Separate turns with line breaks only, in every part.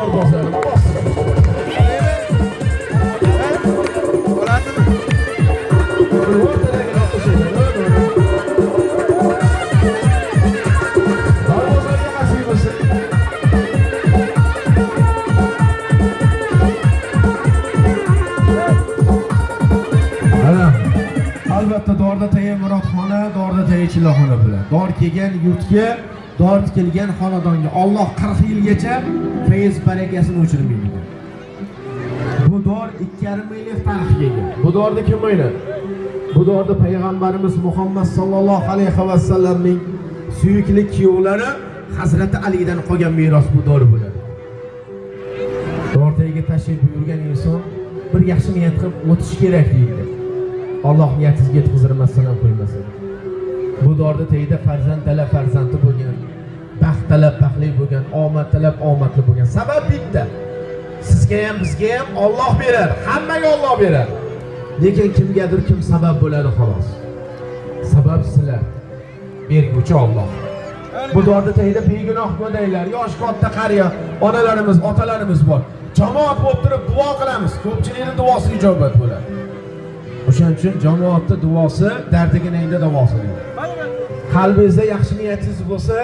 dorbozlarni albatta Dorda-Tayi Murodxona, Dorda-Tayi Chillaxona bilan. Dor kelgan yurtga, dor tikilgan xonadonga Alloh 40 yilgacha feyiz barakasini o'chirmaydi. Bu dor 2,5 yillik tarixga ega. Bu dorda kim o'ynadi? Bu dorda payg'ambarimiz Muhammad sallallohu alayhi va sallamning suyukli kuyovlari Hazrati Alidan qolgan meros bu dor bo'ladi. Dortayiga tashrif buyurgan inson bir yaxshi niyat qilib o'tishi kerak deydi. Alloh niyatingizga yetkazirmasdan ham qo'ymasin. Bu dorda tayida farzand talab farzandi bo'lgan, baxt talab baxtli bo'lgan, omad talab omadli bo'lgan. Sabab bitta. Sizga ham, bizga ham Alloh berar, hammaga Alloh berar. Lekin kimgadir kim sabab bo'ladi xolos. Sabab sizlar, berguvchi Alloh. Bu dorda tayida begunoh go'daylar, yosh katta qariya, onalarimiz, otalarimiz bor. Jamoat bo'lib turib duo qilamiz. Ko'pchilikning duosi ijobat bo'ladi. O'shaning uchun jamoatning duosi dardiginingda davosi. Qalbingizda yaxshi niyatingiz bo'lsa,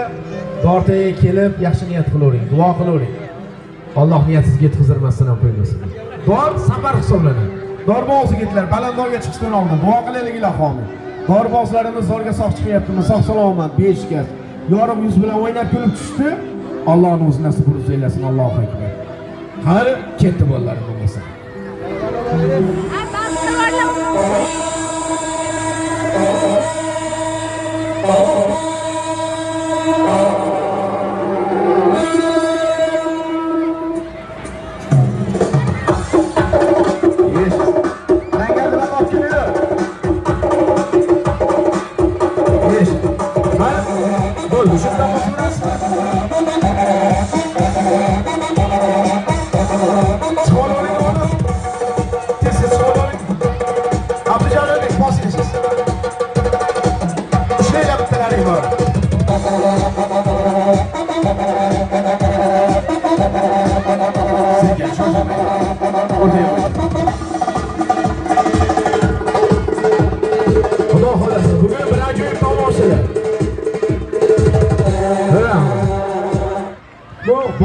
dortaga kelib yaxshi niyat qilavering, duo qilavering. Alloh niyatingizga yetkazirmasdan ham qo'ymasin. Dor safar hisoblanadi. Dorbozligitlar balandorga chiqishdan oldin duo qilayliklar xo'mi. Dorbozlarimiz zorga sog' chiqyaptimi? Sog' salomat, beshkaz, yorug' yuz bilan o'ynab kulib tushdi. Allohning o'zi nasib qilsin, Allohu akbar. Qari ketdi bolalar bo'lmasa.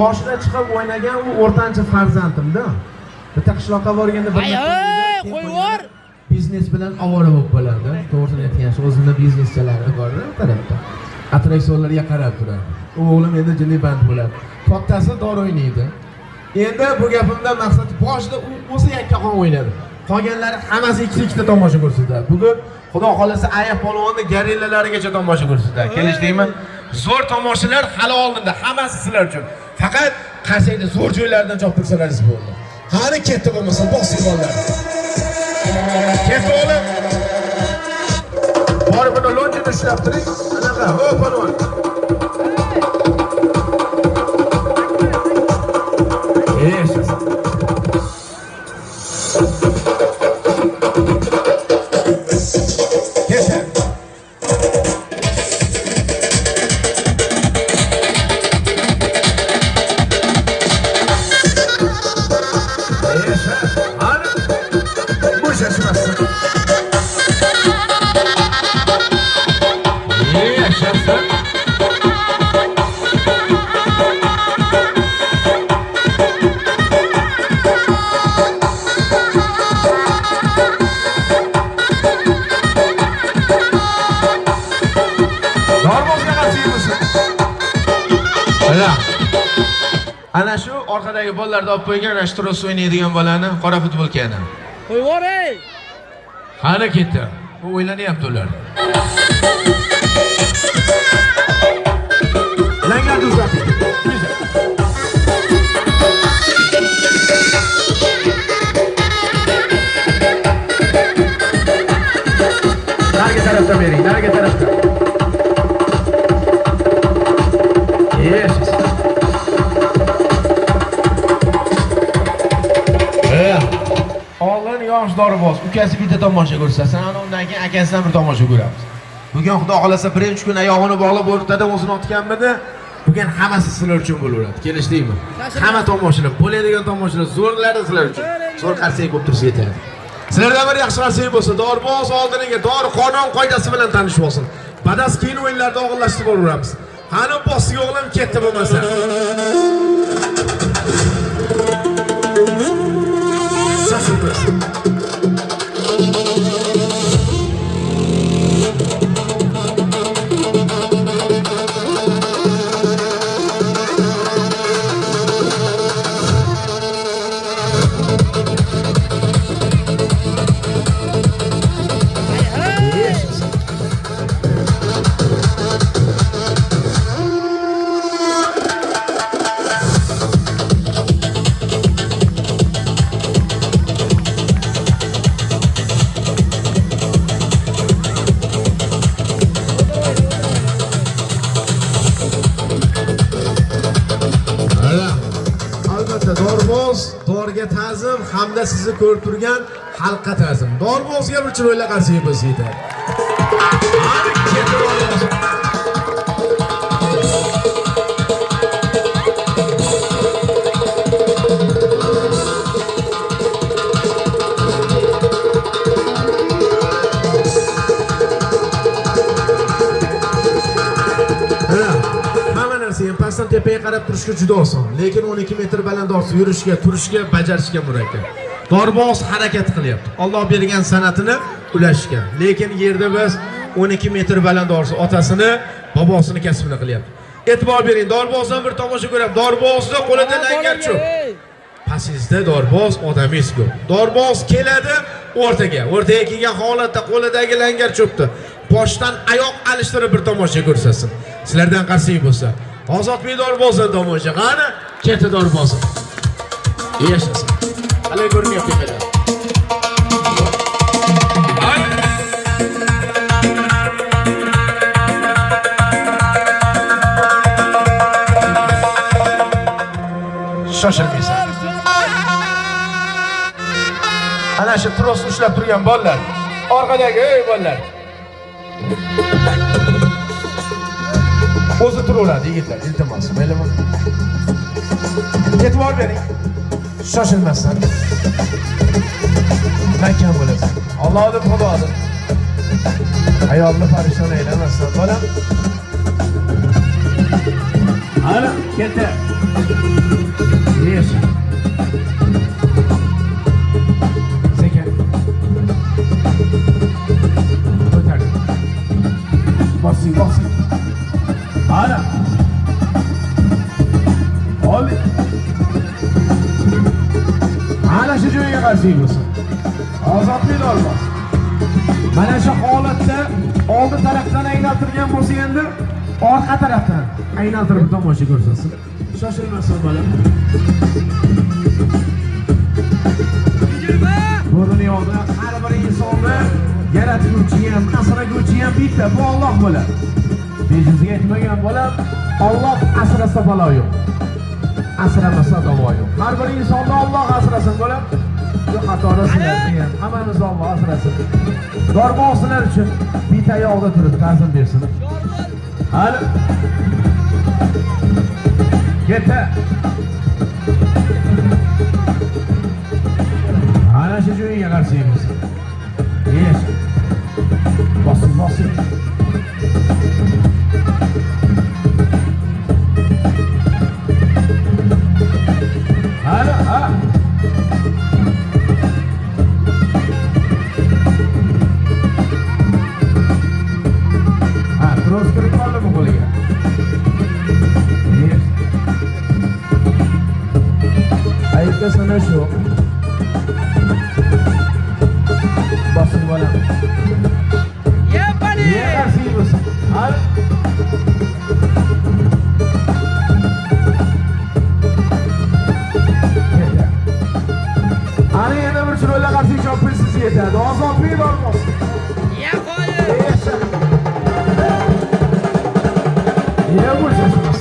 Boshida chiqib o'ynagan u o'rtancha farzandimda. Bitta qishloqqa borganda bir
qo'yvor.
Biznes bilan avvora bo'lib qoladi. To'g'risini aytgancha o'zimda bizneschalari bor tarafda. Attraksionlarga qarab turadi. O'g'lim endi jilli band bo'ladi. Kattasi dor o'ynaydi. Endi bu gapimdan maqsad boshida o'zi yakkaxon o'ynadi. Qolganlari hammasi ikkita tomosha ko'rsatdi. Bugun Xudo xolasa Ayah polvonni garillalarigacha tomosha ko'rsatdi. Kelishdingmi? Zo'r tomoshalar hali oldinda, hammasi sizlar uchun. Faqat qarsayda zo'r joylardan choptirsalaringiz bo'ldi. Qani ketdi bo'lmasa bosing bolalar. Ketdi o'g'lim. Borib buni lonjini ushlab turing. Anaqa, hop polvon. Yeshasa. Ana shu orqadagi bolalarda olib qo'ygan Ashtros o'ynaydigan bolani qora futbolkani.
Qo'yvor ey.
Qani ketdi. U o'ylanyapti ular. Langar uzat. Narga tarafdan bering, narga tarafdan. Yes. Oldin yosh Dorboz, ukasi bitta tomosha ko'rsatsa, ana undan keyin akasidan bir tomosha ko'ramiz. Bugun Xudo xolasa birinchi kun oyog'ini bog'lab o'rtada o'zini otganmidi? Bugun hammasi sizlar uchun bo'laveradi. Kelishdingmi? Hamma tomoshalar, bo'ladigan tomoshalar zo'rlari sizlar uchun. Zo'r qarsak bo'lib tursa yetadi. Sizlardan bir yaxshi qarsak bo'lsa, dorboz oldiniga dori qonun qoidasi bilan tanishib olsin. Badas keyin o'yinlarda og'irlashtirib boraveramiz. Qani bossiga o'g'lim ketdi bo'lmasa. Dorga ta'zim hamda sizni ko'rib turgan xalqqa ta'zim. Dorbozga bir chiroyli qarsak bo'lsa yetadi. Hadi ketib olamiz. Pasdan tepaga qarab turishga juda oson, lekin 12 metr balandorsi yurishga, turishga, bajarishga murakkab. Dorboz harakat qilyapti. Alloh bergan san'atini ulashga. Lekin yerda biz 12 metr balandorsi otasini, bobosini kasbini qilyapti. E'tibor bering, Dorbozdan bir tomosha ko'ramiz. Dorbozda qo'lida langar cho'p. Pasingizda dorboz odamingiz ko'p. Dorboz keladi o'rtaga. O'rtaga kelgan holatda qo'lidagi langar cho'pni boshdan oyoq alishtirib bir tomosha ko'rsatsin. Sizlardan qarsak bo'lsa, Ozodbek Dorbozdan tomosha qani? Keti Dorboz. Yashasin. Hali ko'rinyapti tepada. Shoshilmaysan. Ana shu trosni ushlab turgan bolalar, orqadagi ey bolalar. O'zi turaveradi yigitlar, iltimos, maylimi? E'tibor bering. Shoshilmasdan. Mahkam bo'lasan. Allohning xudosi. Ayolni parishon aylamasdan, bolam. Ana, ketdi. Yes. Sekin. Ko'tar. Bosing. Ana. Oldi. Ana shu joyga qarsak bo'lsin. Ozodbek Dorbos. Mana shu holatda oldi tarafdan aylantirgan bo'lsa endi orqa tarafdan aylantirib tomosha ko'rsatsin. Shoshilmasin bolam. Bu dunyoda har bir insonni yaratuvchi ham, asraguvchi ham bitta, bu Alloh bo'ladi. Bejiz yetmagan bolam, Alloh asrasa balo yo'q. Asramasa davo yo'q. Har bir insonni Alloh asrasin bolam. Shu xatoni sizlarni ham hammamizni Alloh asrasin. Dorbozlar uchun bitta yo'lda turib ta'zim bersin. Hali Yeta. Ana shu joyga qarsaymiz. Yes. Bosin. Ana, ha. Tros kirib qoldimi qo'liga? Yes. Aytda sana shu. Bosin bolam.
Yepali.
Yersizmiz. Hal. Ana yana bir chiroyli qarsak chopinsiz yetadi. Ozodbek Dorbos.
Ya qo'yi.
Ya bu şaşırmaz.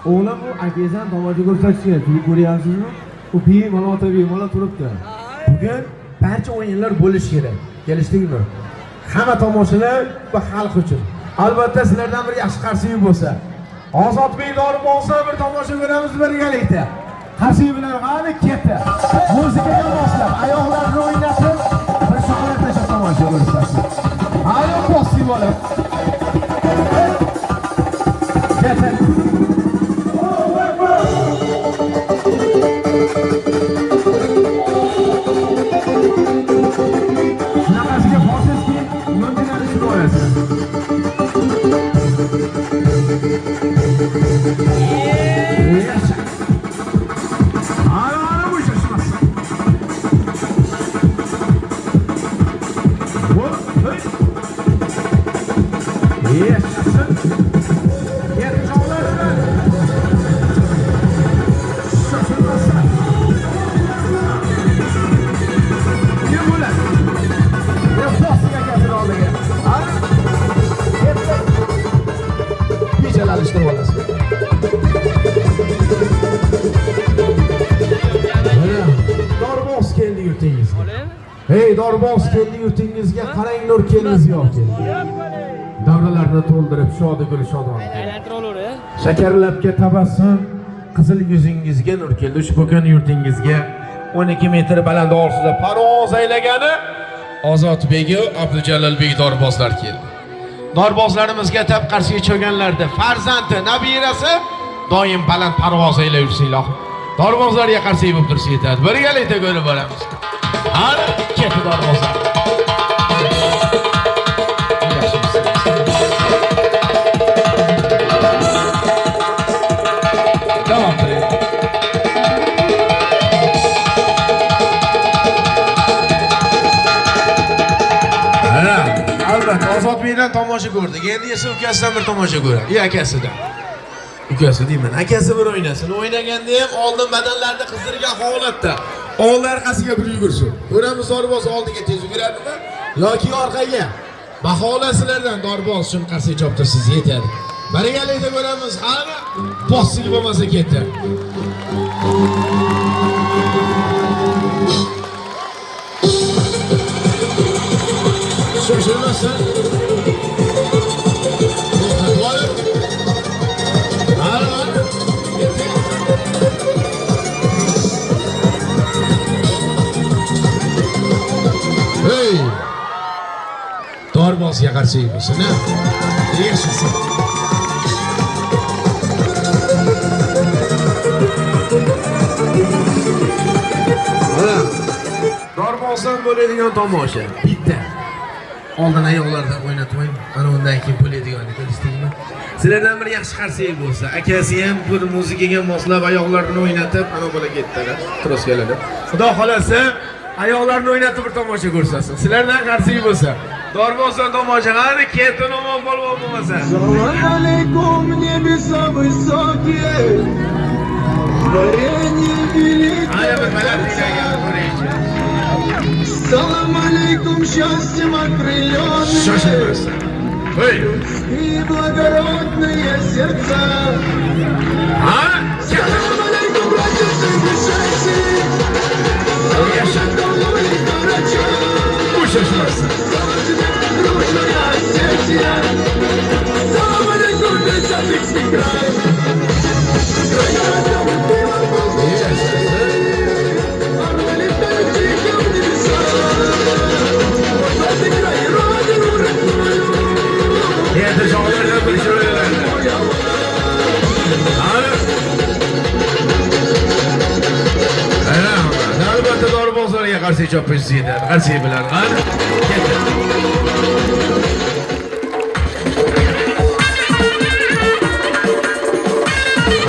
Oğlan bu akizden tomacı göstersin. Tülü koruyansız mı? u bemalol turibdi. Bugun barcha o'yinlar bo'lishi kerak. Kelishdingmi? Hamma tomoshalar va xalq uchun. Albatta sizlardan bir yaxshi qarshilik bo'lsa, Ozodbek Dorbozni bir tomosha ko'ramiz birgalikda. Qarshilik bilan qani ketdi. Muzikaga moslab, oyoqlarni o'ynatib, bir sholatlasha tomosha ko'rishasiz. Ayo posti bo'lib. Ketdi. Nafasiga bosizki, yo'ldan chiqaverasiz. Yes. Ara bu şaşmaz. Yes. Gel çalarlar. Şaşırmazsan. Ne bu lan? Ne postaya getir aldı ya. Ara. Yeter. Bir celalıştır olasın. Dorboz keldi yurtingizga. Hey Dorboz keldi yurtingizga, qarang nur kelmiz yo'q keldi. Davralarni to'ldirib shodi gul shodon.
Aylantirib olur,
Shakarlabga tabassum, qizil yuzingizga nur keldi. Ushbu kun yurtingizga 12 metr baland orsida parvoz aylagani Ozodbek Abdujalilbek Dorbozlar keldi. Dorbozlarimizga tab qarshiga cho'ganlarda farzandi, nabirasi doim baland parvoz aylab yursinglar. Dorbozlarga qarshi bo'lib tursa yetadi. Birgalikda ko'rib boramiz. Har ketdi dorbozlar. Davom qiling. Ana, albatta Ozodbekdan tomosha ko'rdik. Endi esa ukasidan bir tomosha ko'radi. Akasidan. Ukasi deyman, akasi bir o'ynasin. O'ynaganda ham oldin badanlarni qizdirgan holatda old orqasiga bir yugursin. Ko'ramiz Dorboz oldiga tez yuguradimi yoki orqaga. Baholasizlardan Dorboz shun qarshi choptirsiz yetadi. Birgalikda ko'ramiz. Ana bossiz bo'lmasa ketdi. Shoshilmasdan. Dorbozga qarshi bo'lsin, ha? Yashasın. Mana Dorbozdan bo'ladigan tomosha bitta. Oldin oyoqlardan o'ynatmang. Ana undan keyin bo'ladiganini ko'rishdingmi? Sizlardan bir yaxshi qarshilik bo'lsa, akasi ham bir muzikaga moslab oyoqlarini o'ynatib, ana bola ketdilar. Troskalarni. Xudo xolasa oyoqlarini o'ynatib bir tomosha ko'rsasin. Sizlardan qarshilik bo'lsa, Dorbozdan tomosha qani ketdi nomon polvon bo'lmasa.
Assalomu alaykum nебеса высокие. Творение великое.
Aya bir baland degan ko'raychi.
Assalomu alaykum счастьем окрыленные.
Shoshilmasdan. Hey.
И благородные сердца.
Ha?
Assalomu alaykum братья и души. Наша давно и горячо.
Bu shoshilmasdan.
Дружная Осетия. Assalomu alaykum Бесятинский край. Край родного пива.
Endi shoirlar bir shoirlarni. Ana, albatta Dorbozlarga qarshi chopish yetadi. Qarshi bilan qani.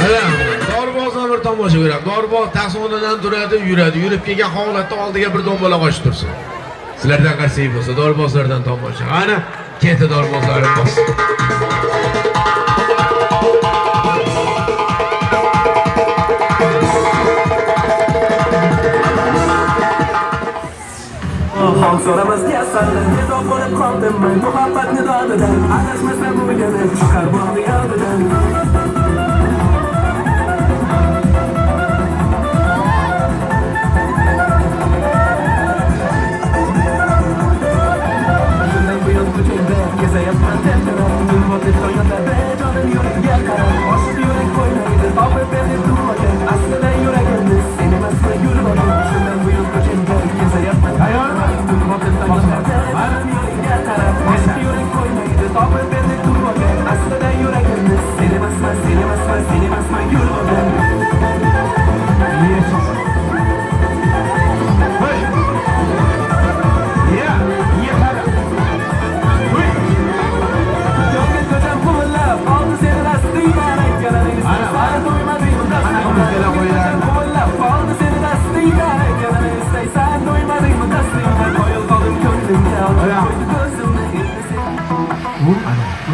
Ana, Dorbozdan bir tomosha ko'ramiz. Dorboz tasonidan turadi, yuradi. Yurib kelgan holatda oldiga bir dombola qo'shib tursin. Sizlardan qarshi bo'lsa, Dorbozlardan tomosha. Ana, ketdi Dorbozlarimiz.
Xonso'ramiz kasallar, nido bo'lib qoldim men muhabbat nidodidan. Adashmasa bu yana chiqar bordi yodidan.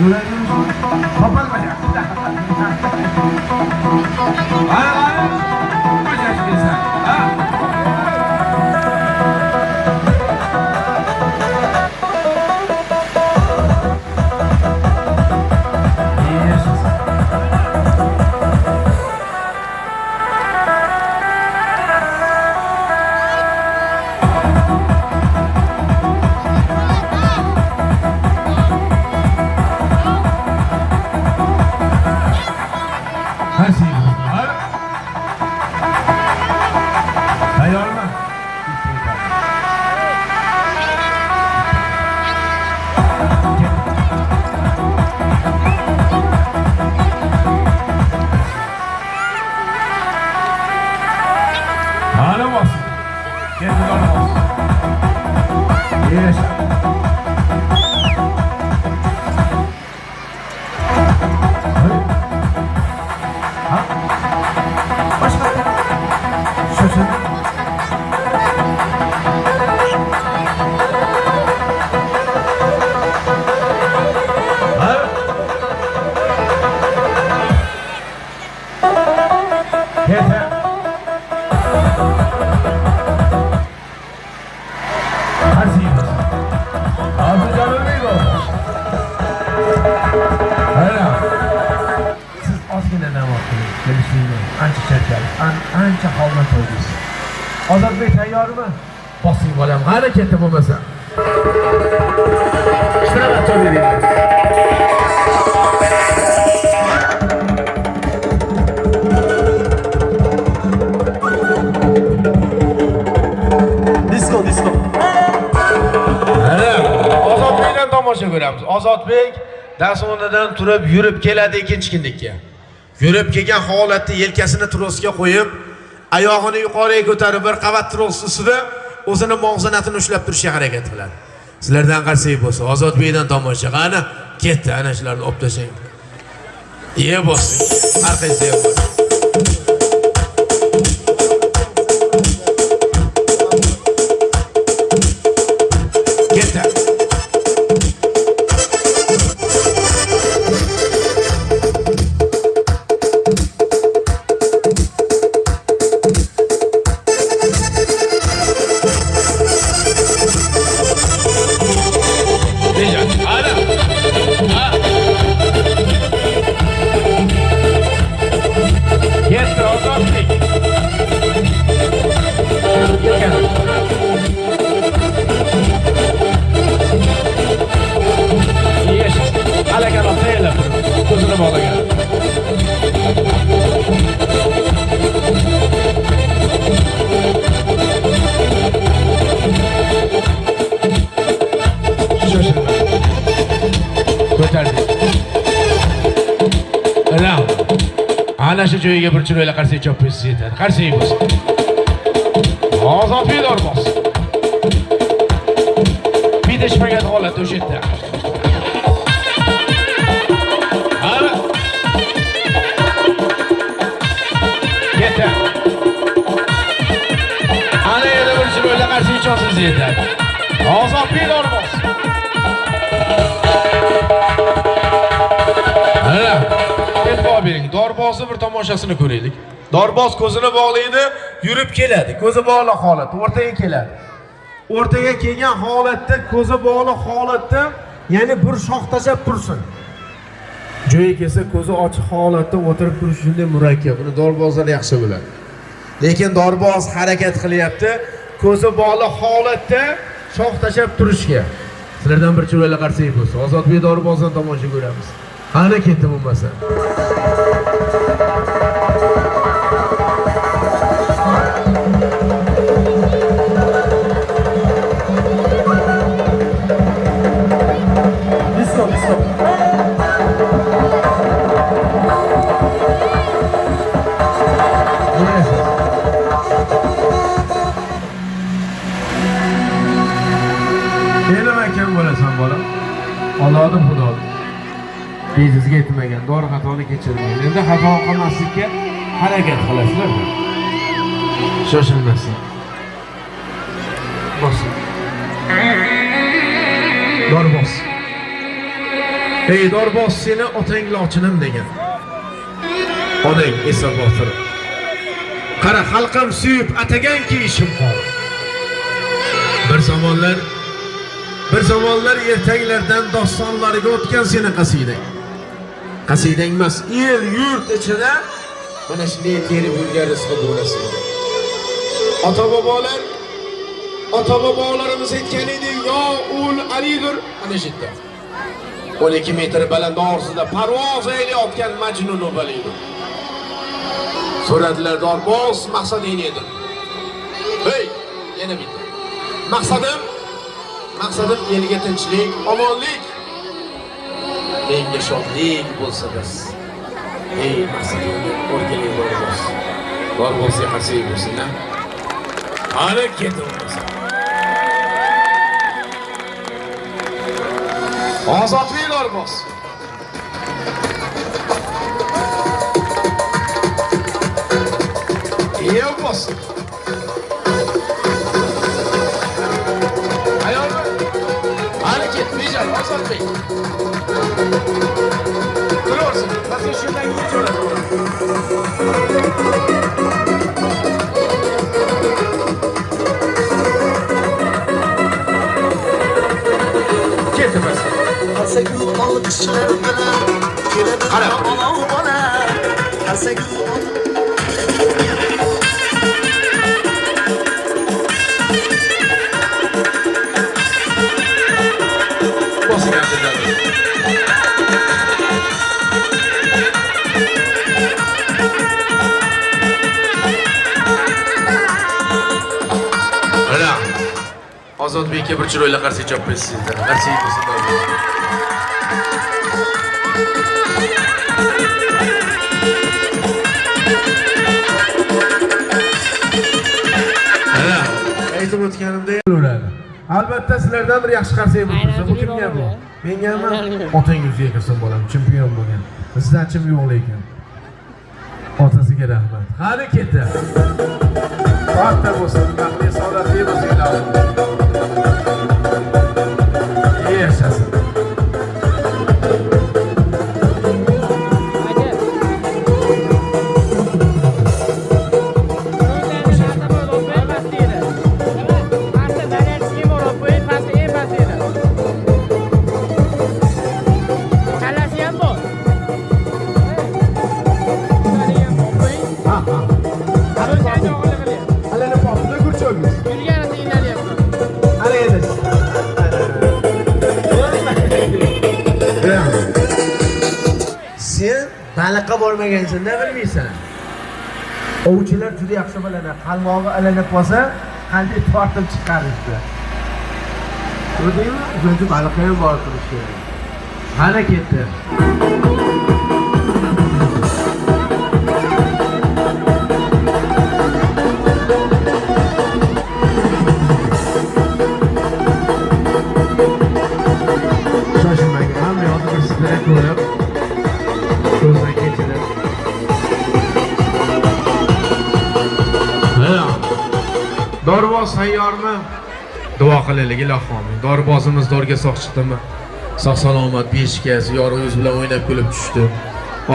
Topolmayapti. Ana, qo'shash kelsan. Ha? Ancha holdan to'ydingiz. Ozodbek tayyormi? Bosing bolam, harakati bo'lmasa. Ishtiramat to'ydingiz.
Disko.
Ana, Ozodbekdan tomosha ko'ramiz. Ozodbek dars o'rnidan turib yurib keladi ikkinchi kunlikka. Yurib kelgan holatda yelkasini trosga qo'yib, oyog'ini yuqoriga ko'tarib bir qavat tros ustida o'zini mug'zanatini ushlab turishga harakat qiladi. Sizlardan qarsak bo'lsa, Ozodbekdan tomosha qani, ketdi ana shularni olib tashlang. Ye bosing. Orqasiga bor. Ketdi. Ana shu joyiga bir chiroyli qarsak chopingiz yetadi. Qarsak bo'lsin. Ozodbek Dorbos. Bidishmagan holatda o'sha yerda. Ana. Yetadi. Ana yana bir chiroyli qarsak chopingiz yetadi. Ozodbek Dorbos. Ana. Dorbozni bir tomoshasini ko'raylik. Dorboz ko'zini bog'laydi, yurib keladi. Ko'zi bog'liq holat, o'rtaga keladi. O'rtaga kelgan holatda, ko'zi bog'liq holatda, ya'ni bir shox tashlab tursin. Joyi kelsa ko'zi ochiq holatda o'tirib turish shunday murakkab. Buni dorbozlar yaxshi biladi. Lekin dorboz harakat qilyapti, ko'zi bog'liq holatda shox tashlab turishga. Sizlardan bir chiroyli qarsak bo'lsa, Ozodbek Dorbozdan tomosha ko'ramiz. Qani ketdi bo'lmasa.
Disko.
Kelmagan bo'lasan bolam. Allohning xudosi. Bezizga yetmagan, dori xatoni kechirmagan. Endi xato qilmaslikka harakat qilasizlar. Shoshilmasin. Bos. Dori bos. Ey Dorboz, seni otang lochinim degan. Onang esa botir. Qara, xalqim suyib ataganki ishim qol. Bir zamonlar ertaklardan dostonlariga o'tgan seni qasidang. Qasidang emas, el yurt ichida mana shunday terib yurgan rizqi bo'lasin. Ota-bobolarimiz aytgan edi, yo ul alidir, ana shu yerda. 12 metr baland orzida parvoz aylayotgan Majnun Obalidir. So'radilar, Dorboz, maqsading nedir? Hey, yana bitta. Maqsadim elga tinchlik, omonlik. Menga shodlik bo'lsa bas. Ey maqsadingga o'rganing Dorboz. Dorbozga qarsak bo'lsin-a. Ana ketamiz. Ozodlik Dorboz. Yo'q bo'lsin. Bejar, Ozodbek. Turursun, nasıl şundan geçiyorlar. Getirmez.
Asagül alışlar bana, kelebek bana bana. Asagül
Ozodbekka bir chiroyli qarshi chopasiz. Qarshi bo'lsin. Ana, aytib o'tganimdek bo'ladi. Albatta sizlardan bir yaxshi qarshi bo'lsa, bu kimga bu? Mengami? Otangizga kirsin bolam, chempion bo'lgan. Sizdan chim yo'q lekin. Otasiga rahmat. Qani ketdi. Vaqtda bo'lsin, baxtli saodatli bo'lsinglar. Yaşasın. Sen baliqqa bormagansan, ne bilmaysan? Ovchilar juda yaxshi biladi. Qalmog'i alanib qolsa, qanday tortib chiqarishdi. Ko'rdingmi? O'zi baliqqa ham bor turish kerak. Qani ketdi. Shoshilmang, hamma yoqda bir sizlarga ko'rib ko'zdan kechirib. Dorboz sayyormi? Duo qilaylik ilohim. Dorbozimiz dorga sog' chiqdimi? Sog' salomat beshkaz yorug'ingiz bilan o'ynab kulib tushdi.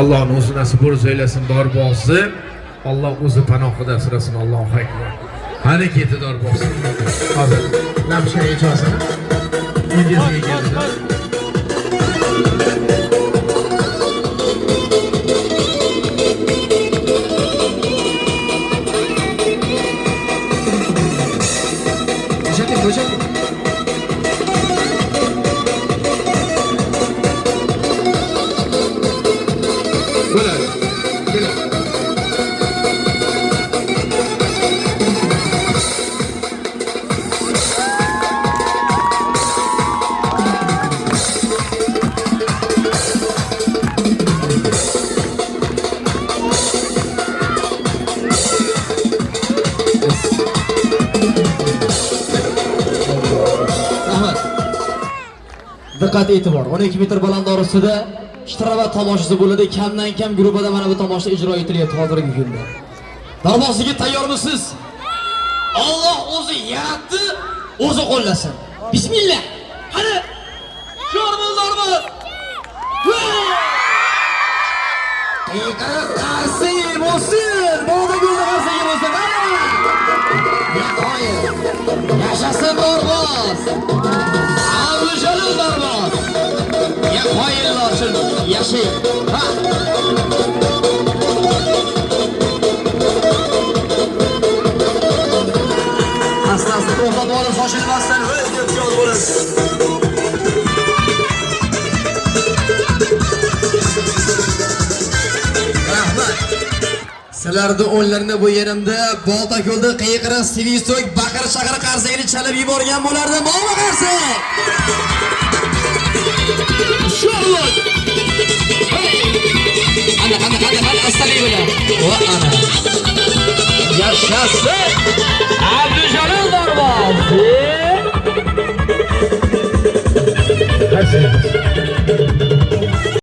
Allohning o'zi nasib bo'lsa aylasin Dorbozni. Alloh o'zi panohida asrasin. Allohu akbar. Qani ketdi Dorboz. Hozir namshga ijozini. Indiyasiga keldi.
Diqqat e'tibor, 12 metr baland orasida ishtirok tomoshasi bo'ladi. Kamdan kam guruhda mana bu tomosha ijro etilyapti hozirgi kunda. Darbosiga tayyormisiz? Alloh o'zi yaratdi, o'zi qo'llasin. Bismillah. Qani, sho'r bo'l Dorboz. Qarsi bo'lsin, Boldako'lda qarsiga bo'lsin. Yashasın Dorboz. Avlijalil Dorboz. Ya qoyillar uchun yashaying. Ha. Asta-asta to'xtab olib, shoshilmasdan o'zga ehtiyot bo'lasiz. Rahmat. Sizlarning o'nlarni bu yerimda Boltako'lda qiyiqira, Sivistoy, baqir-chaqir qarsigini chalib yuborgan bo'lardi. Mo'ma qarsi. Sho'rlik. Ana astag'firullah. Va ana. Yashasın Abdujalil Dorboz.
Qarsi.